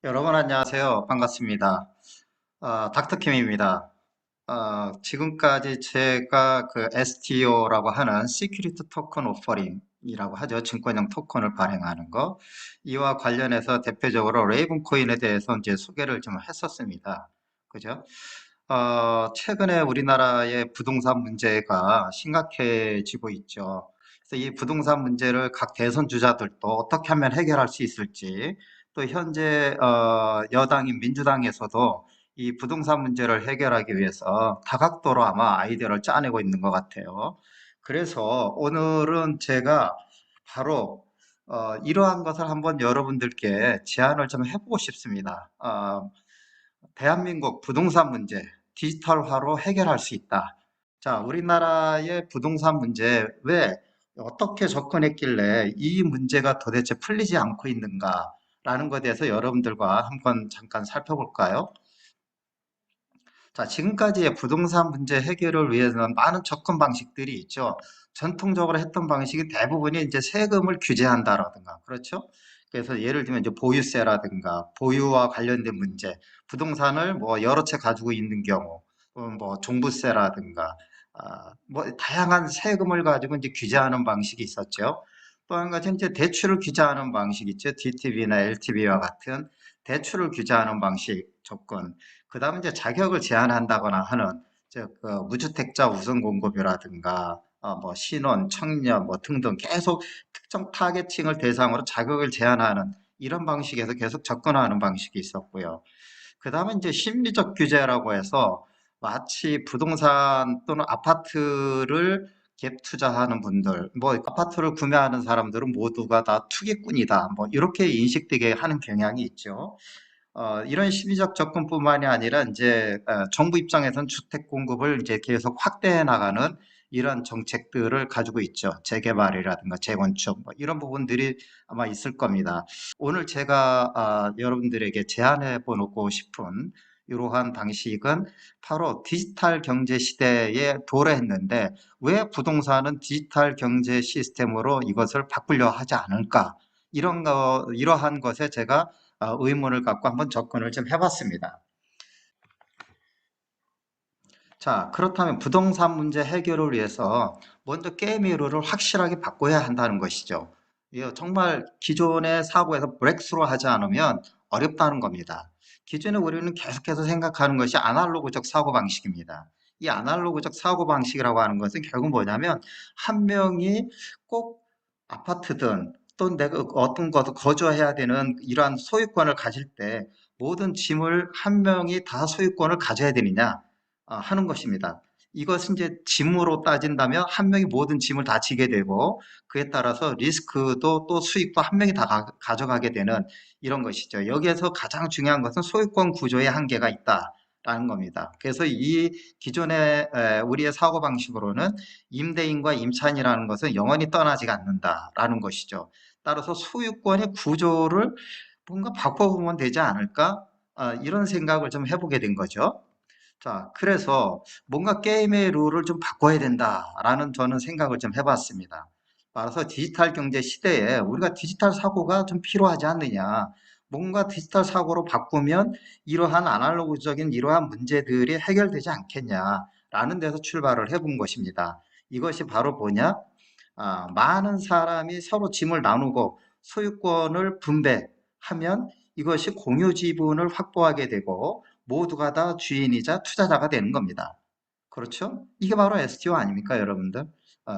여러분 안녕하세요. 반갑습니다. 닥터킴입니다. 지금까지 제가 그 STO라고 하는 Security Token Offering이라고 하죠. 증권형 토큰을 발행하는 거. 이와 관련해서 대표적으로 레이븐코인에 대해서 이제 소개를 좀 했었습니다. 그죠? 최근에 우리나라의 부동산 문제가 심각해지고 있죠. 그래서 이 부동산 문제를 각 대선 주자들도 어떻게 하면 해결할 수 있을지, 또 현재 여당인 민주당에서도 이 부동산 문제를 해결하기 위해서 다각도로 아마 아이디어를 짜내고 있는 것 같아요. 그래서 오늘은 제가 바로 이러한 것을 한번 여러분들께 제안을 좀 해보고 싶습니다. 대한민국 부동산 문제 디지털화로 해결할 수 있다. 자, 우리나라의 부동산 문제 왜 어떻게 접근했길래 이 문제가 도대체 풀리지 않고 있는가라는 것에 대해서 여러분들과 한번 잠깐 살펴볼까요? 자, 지금까지의 부동산 문제 해결을 위해서는 많은 접근 방식들이 있죠. 전통적으로 했던 방식이 대부분이 이제 세금을 규제한다라든가, 그렇죠? 그래서 예를 들면 이제 보유세라든가, 보유와 관련된 문제, 부동산을 뭐 여러 채 가지고 있는 경우, 뭐 종부세라든가, 뭐 다양한 세금을 가지고 이제 규제하는 방식이 있었죠. 또 한 가지는 이제 대출을 규제하는 방식 있죠. DTV나 LTV와 같은 대출을 규제하는 방식 접근. 그 다음에 이제 자격을 제한한다거나 하는 그 무주택자 우선 공급이라든가 뭐 신혼, 청년 뭐 등등 계속 특정 타겟층을 대상으로 자격을 제한하는 이런 방식에서 계속 접근하는 방식이 있었고요. 그 다음에 이제 심리적 규제라고 해서 마치 부동산 또는 아파트를 갭 투자하는 분들, 뭐 아파트를 구매하는 사람들은 모두가 다 투기꾼이다, 뭐 이렇게 인식되게 하는 경향이 있죠. 이런 심리적 접근뿐만이 아니라 이제 정부 입장에서는 주택 공급을 이제 계속 확대해 나가는 이런 정책들을 가지고 있죠. 재개발이라든가 재건축 뭐 이런 부분들이 아마 있을 겁니다. 오늘 제가 여러분들에게 제안해 보고 싶은 이러한 방식은 바로 디지털 경제 시대에 도래했는데 왜 부동산은 디지털 경제 시스템으로 이것을 바꾸려 하지 않을까? 이러한 것에 제가 의문을 갖고 한번 접근을 좀 해봤습니다. 자, 그렇다면 부동산 문제 해결을 위해서 먼저 게임의 룰을 확실하게 바꿔야 한다는 것이죠. 이거 정말 기존의 사고에서 브렉스루 하지 않으면 어렵다는 겁니다. 기존에 우리는 계속해서 생각하는 것이 아날로그적 사고방식입니다. 이 아날로그적 사고방식이라고 하는 것은 결국 뭐냐면 한 명이 꼭 아파트든 또 내가 어떤 것을 거주해야 되는 이러한 소유권을 가질 때 모든 짐을 한 명이 다 소유권을 가져야 되느냐 하는 것입니다. 이것은 이제 짐으로 따진다면 한 명이 모든 짐을 다 지게 되고 그에 따라서 리스크도 또 수익도 한 명이 다 가져가게 되는 이런 것이죠. 여기에서 가장 중요한 것은 소유권 구조의 한계가 있다라는 겁니다. 그래서 이 기존의 우리의 사고방식으로는 임대인과 임차인이라는 것은 영원히 떠나지가 않는다라는 것이죠. 따라서 소유권의 구조를 뭔가 바꿔보면 되지 않을까? 이런 생각을 좀 해보게 된 거죠. 자, 그래서 뭔가 게임의 룰을 좀 바꿔야 된다라는 저는 생각을 좀 해봤습니다. 따라서 디지털 경제 시대에 우리가 디지털 사고가 좀 필요하지 않느냐. 뭔가 디지털 사고로 바꾸면 이러한 아날로그적인 이러한 문제들이 해결되지 않겠냐라는 데서 출발을 해본 것입니다. 이것이 바로 뭐냐? 많은 사람이 서로 짐을 나누고 소유권을 분배하면 이것이 공유 지분을 확보하게 되고 모두가 다 주인이자 투자자가 되는 겁니다. 그렇죠? 이게 바로 STO 아닙니까, 여러분들?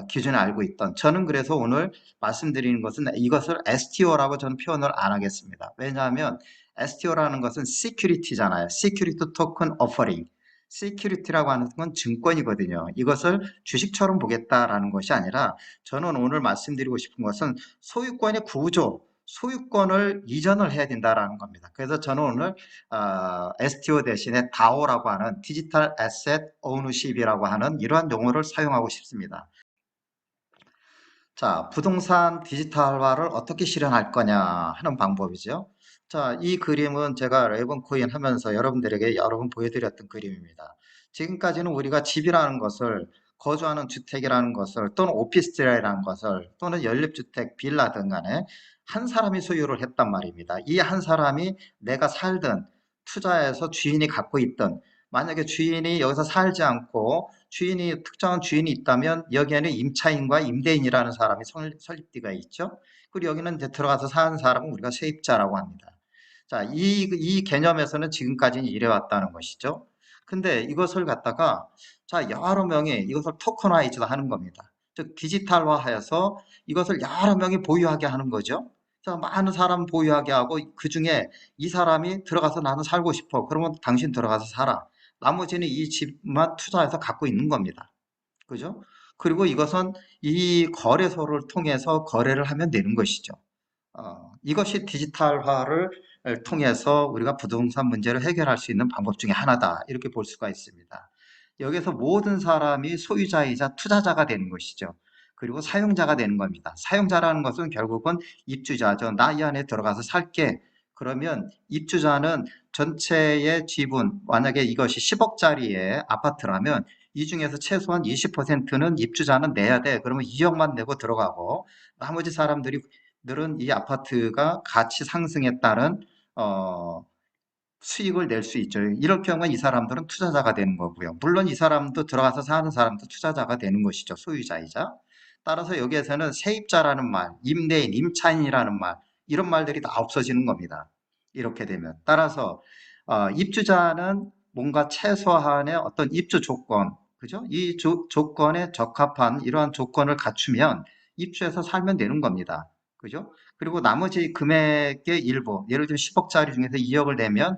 기존에 알고 있던. 저는 그래서 오늘 말씀드리는 것은 이것을 STO라고 저는 표현을 안 하겠습니다. 왜냐하면 STO라는 것은 Security잖아요. Security Token Offering. Security라고 하는 건 증권이거든요. 이것을 주식처럼 보겠다라는 것이 아니라 저는 오늘 말씀드리고 싶은 것은 소유권의 구조, 소유권을 이전을 해야 된다라는 겁니다. 그래서 저는 오늘 STO 대신에 DAO라고 하는 디지털 애셋 오너십이라고 하는 이러한 용어를 사용하고 싶습니다. 자, 부동산 디지털화를 어떻게 실현할 거냐 하는 방법이죠. 자, 이 그림은 제가 레이븐코인 하면서 여러분들에게 여러 번 보여드렸던 그림입니다. 지금까지는 우리가 집이라는 것을 거주하는 주택이라는 것을 또는 오피스텔이라는 것을 또는 연립주택, 빌라 등 간에 한 사람이 소유를 했단 말입니다. 이 한 사람이 내가 살든 투자해서 주인이 갖고 있든 만약에 주인이 여기서 살지 않고 주인이 특정한 주인이 있다면 여기에는 임차인과 임대인이라는 사람이 설립되어 있죠. 그리고 여기는 이제 들어가서 사는 사람은 우리가 세입자라고 합니다. 자, 이 개념에서는 지금까지는 이래왔다는 것이죠. 근데 이것을 갖다가 자, 여러 명이 이것을 토커나이즈드 하는 겁니다. 즉 디지털화해서 이것을 여러 명이 보유하게 하는 거죠. 자, 많은 사람 보유하게 하고 그 중에 이 사람이 들어가서 나는 살고 싶어. 그러면 당신 들어가서 살아. 나머지는 이 집만 투자해서 갖고 있는 겁니다. 그죠? 그리고 이것은 이 거래소를 통해서 거래를 하면 되는 것이죠. 이것이 디지털화를 통해서 우리가 부동산 문제를 해결할 수 있는 방법 중에 하나다. 이렇게 볼 수가 있습니다. 여기서 모든 사람이 소유자이자 투자자가 되는 것이죠. 그리고 사용자가 되는 겁니다. 사용자라는 것은 결국은 입주자죠. 나 이 안에 들어가서 살게. 그러면 입주자는 전체의 지분, 만약에 이것이 10억짜리의 아파트라면 이 중에서 최소한 20%는 입주자는 내야 돼. 그러면 2억만 내고 들어가고 나머지 사람들이 들은 이 아파트가 가치 상승에 따른 어, 수익을 낼 수 있죠. 이럴 경우에 이 사람들은 투자자가 되는 거고요. 물론 이 사람도 들어가서 사는 사람도 투자자가 되는 것이죠. 소유자이자. 따라서 여기에서는 세입자라는 말, 임대인, 임차인이라는 말, 이런 말들이 다 없어지는 겁니다. 이렇게 되면. 따라서 입주자는 뭔가 최소한의 어떤 입주 조건, 그죠? 이 조건에 적합한 이러한 조건을 갖추면 입주해서 살면 되는 겁니다. 그죠? 그리고 나머지 금액의 일부, 예를 들면 10억짜리 중에서 2억을 내면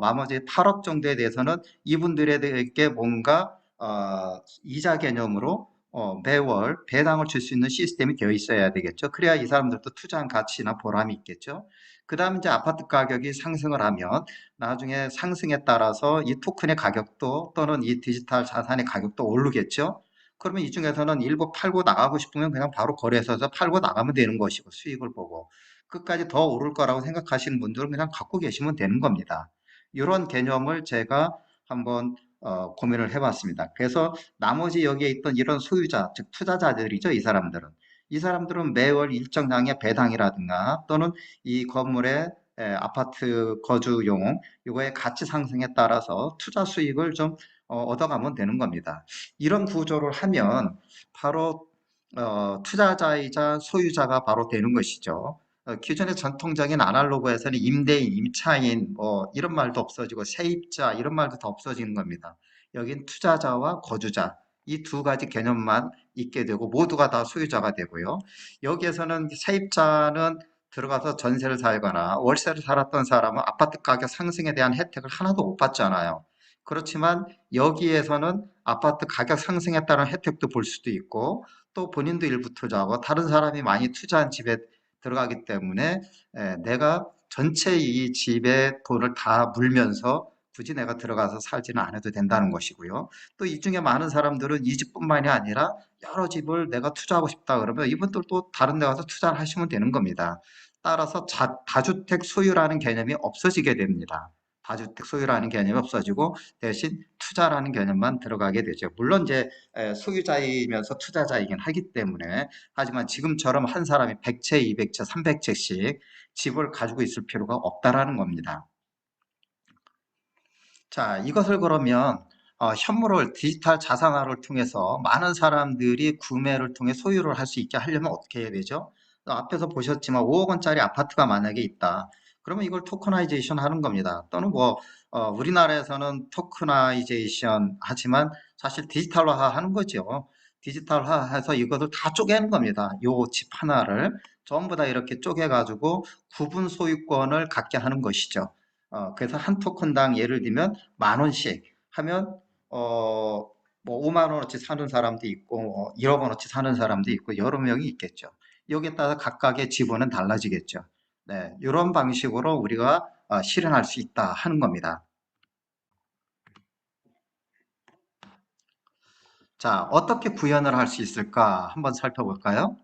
나머지 8억 정도에 대해서는 이분들에게 뭔가 이자 개념으로 매월 배당을 줄 수 있는 시스템이 되어 있어야 되겠죠. 그래야 이 사람들도 투자한 가치나 보람이 있겠죠. 그 다음 이제 아파트 가격이 상승을 하면 나중에 상승에 따라서 이 토큰의 가격도 또는 이 디지털 자산의 가격도 오르겠죠. 그러면 이 중에서는 일부 팔고 나가고 싶으면 그냥 바로 거래소에서 팔고 나가면 되는 것이고 수익을 보고 끝까지 더 오를 거라고 생각하시는 분들은 그냥 갖고 계시면 되는 겁니다. 이런 개념을 제가 한번 고민을 해봤습니다. 그래서 나머지 여기에 있던 이런 소유자, 즉 투자자들이죠, 이 사람들은. 이 사람들은 매월 일정량의 배당이라든가 또는 이 건물의 아파트 거주용 이거의 가치 상승에 따라서 투자 수익을 좀 얻어가면 되는 겁니다. 이런 구조를 하면 바로 투자자이자 소유자가 바로 되는 것이죠. 기존의 전통적인 아날로그에서는 임대인, 임차인 뭐 이런 말도 없어지고 세입자 이런 말도 다 없어지는 겁니다. 여긴 투자자와 거주자 이 두 가지 개념만 있게 되고 모두가 다 소유자가 되고요. 여기에서는 세입자는 들어가서 전세를 살거나 월세를 살았던 사람은 아파트 가격 상승에 대한 혜택을 하나도 못 받잖아요. 그렇지만 여기에서는 아파트 가격 상승에 따른 혜택도 볼 수도 있고 또 본인도 일부 투자하고 다른 사람이 많이 투자한 집에 들어가기 때문에 내가 전체 이 집에 돈을 다 물면서 굳이 내가 들어가서 살지는 않아도 된다는 것이고요. 또 이 중에 많은 사람들은 이 집뿐만이 아니라 여러 집을 내가 투자하고 싶다 그러면 이분들도 다른 데 가서 투자를 하시면 되는 겁니다. 따라서 다주택 소유라는 개념이 없어지게 됩니다. 다주택 소유라는 개념이 없어지고 대신 투자라는 개념만 들어가게 되죠. 물론 이제 소유자이면서 투자자이긴 하기 때문에 하지만 지금처럼 한 사람이 100채, 200채, 300채씩 집을 가지고 있을 필요가 없다라는 겁니다. 자, 이것을 그러면 현물을 디지털 자산화를 통해서 많은 사람들이 구매를 통해 소유를 할 수 있게 하려면 어떻게 해야 되죠? 앞에서 보셨지만 5억 원짜리 아파트가 만약에 있다. 그러면 이걸 토커나이제이션 하는 겁니다. 또는 뭐 우리나라에서는 토커나이제이션 하지만 사실 디지털화 하는 거죠. 디지털화해서 이것을 다 쪼개는 겁니다. 요 집 하나를 전부 다 이렇게 쪼개가지고 구분 소유권을 갖게 하는 것이죠. 그래서 한 토큰당 예를 들면 10,000원씩 하면 뭐 5만 원어치 사는 사람도 있고 1억 원어치 사는 사람도 있고 여러 명이 있겠죠. 여기에 따라 각각의 지분은 달라지겠죠. 네, 이런 방식으로 우리가 실현할 수 있다 하는 겁니다. 자, 어떻게 구현을 할 수 있을까 한번 살펴볼까요?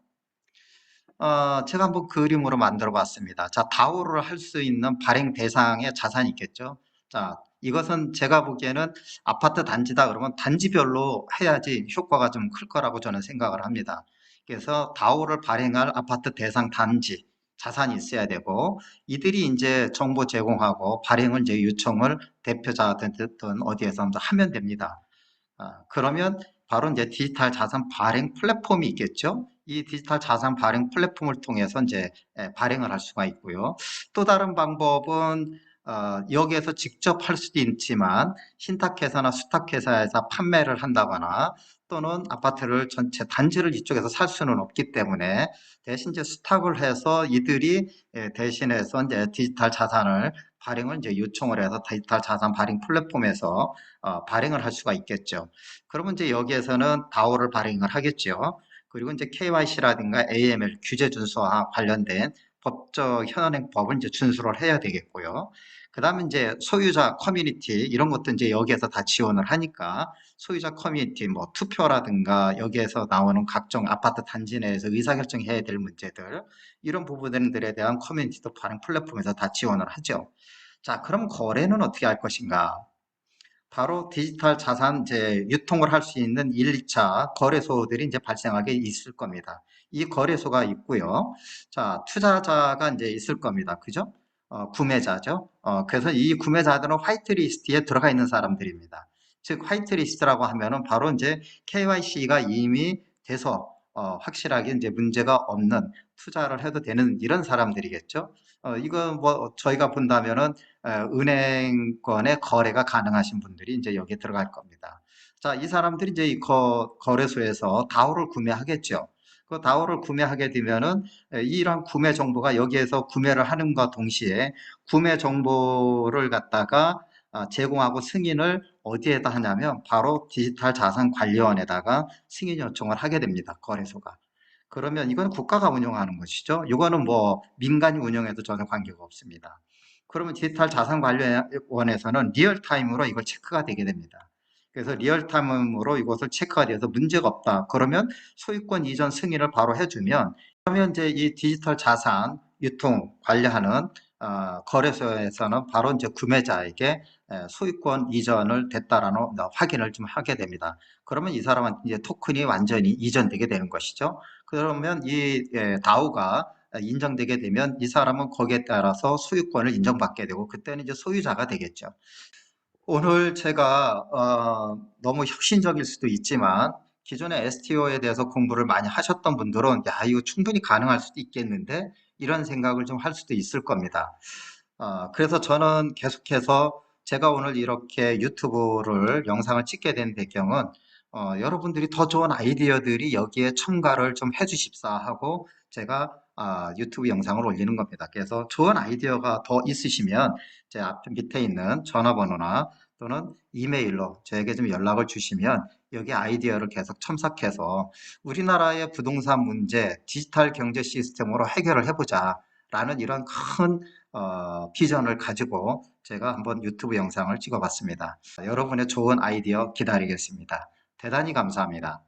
제가 한번 그림으로 만들어 봤습니다. 자, 다오를 할 수 있는 발행 대상의 자산이 있겠죠. 자, 이것은 제가 보기에는 아파트 단지다 그러면 단지별로 해야지 효과가 좀 클 거라고 저는 생각을 합니다. 그래서 다오를 발행할 아파트 대상 단지 자산이 있어야 되고 이들이 이제 정보 제공하고 발행을 이제 요청을 대표자든 어디에서 하면 됩니다. 그러면 바로 이제 디지털 자산 발행 플랫폼이 있겠죠. 이 디지털 자산 발행 플랫폼을 통해서 이제 발행을 할 수가 있고요. 또 다른 방법은 여기에서 직접 할 수도 있지만 신탁회사나 수탁회사에서 판매를 한다거나 또는 아파트를 전체 단지를 이쪽에서 살 수는 없기 때문에 대신 이제 수탁을 해서 이들이 대신해서 이제 디지털 자산을 발행을 이제 요청을 해서 디지털 자산 발행 플랫폼에서 발행을 할 수가 있겠죠. 그러면 이제 여기에서는 다오를 발행을 하겠죠. 그리고 이제 KYC라든가 AML 규제 준수와 관련된 법적 현행법을 이제 준수를 해야 되겠고요. 그 다음에 이제 소유자 커뮤니티 이런 것도 이제 여기에서 다 지원을 하니까 소유자 커뮤니티 뭐 투표라든가 여기에서 나오는 각종 아파트 단지 내에서 의사결정해야 될 문제들 이런 부분들에 대한 커뮤니티도 발행 플랫폼에서 다 지원을 하죠. 자, 그럼 거래는 어떻게 할 것인가? 바로 디지털 자산 이제 유통을 할 수 있는 1, 2차 거래소들이 이제 발생하게 있을 겁니다. 이 거래소가 있고요. 자, 투자자가 이제 있을 겁니다. 그죠? 구매자죠. 그래서 이 구매자들은 화이트리스트에 들어가 있는 사람들입니다. 즉, 화이트리스트라고 하면은 바로 이제 KYC가 이미 돼서 확실하게 이제 문제가 없는 투자를 해도 되는 이런 사람들이겠죠. 이거 뭐 저희가 본다면은 은행권의 거래가 가능하신 분들이 이제 여기에 들어갈 겁니다. 자, 이 사람들이 이제 이 거래소에서 다오를 구매하겠죠. 그 다오를 구매하게 되면은 이러한 구매 정보가 여기에서 구매를 하는과 동시에 구매 정보를 갖다가 제공하고 승인을 어디에다 하냐면 바로 디지털 자산 관리원에다가 승인 요청을 하게 됩니다. 거래소가. 그러면 이건 국가가 운영하는 것이죠. 이거는 뭐 민간이 운영해도 전혀 관계가 없습니다. 그러면 디지털 자산관리원에서는 리얼타임으로 이걸 체크가 되게 됩니다. 그래서 리얼타임으로 이것을 체크가 돼서 문제가 없다. 그러면 소유권 이전 승인을 바로 해주면 그러면 이제 이 디지털 자산 유통 관리하는 거래소에서는 바로 이제 구매자에게 소유권 이전을 됐다라는 확인을 좀 하게 됩니다. 그러면 이 사람은 이제 토큰이 완전히 이전되게 되는 것이죠. 그러면 이 다우가 인정되게 되면 이 사람은 거기에 따라서 소유권을 인정받게 되고 그때는 이제 소유자가 되겠죠. 오늘 제가 너무 혁신적일 수도 있지만 기존의 STO에 대해서 공부를 많이 하셨던 분들은 야 이거 충분히 가능할 수도 있겠는데 이런 생각을 좀 할 수도 있을 겁니다. 그래서 저는 계속해서 제가 오늘 이렇게 유튜브를 영상을 찍게 된 배경은 여러분들이 더 좋은 아이디어들이 여기에 첨가를 좀 해주십사 하고 제가 유튜브 영상을 올리는 겁니다. 그래서 좋은 아이디어가 더 있으시면 제 앞 밑에 있는 전화번호나 또는 이메일로 저에게 좀 연락을 주시면 여기 아이디어를 계속 첨삭해서 우리나라의 부동산 문제 디지털 경제 시스템으로 해결을 해보자 라는 이런 큰 비전을 가지고 제가 한번 유튜브 영상을 찍어봤습니다. 여러분의 좋은 아이디어 기다리겠습니다. 대단히 감사합니다.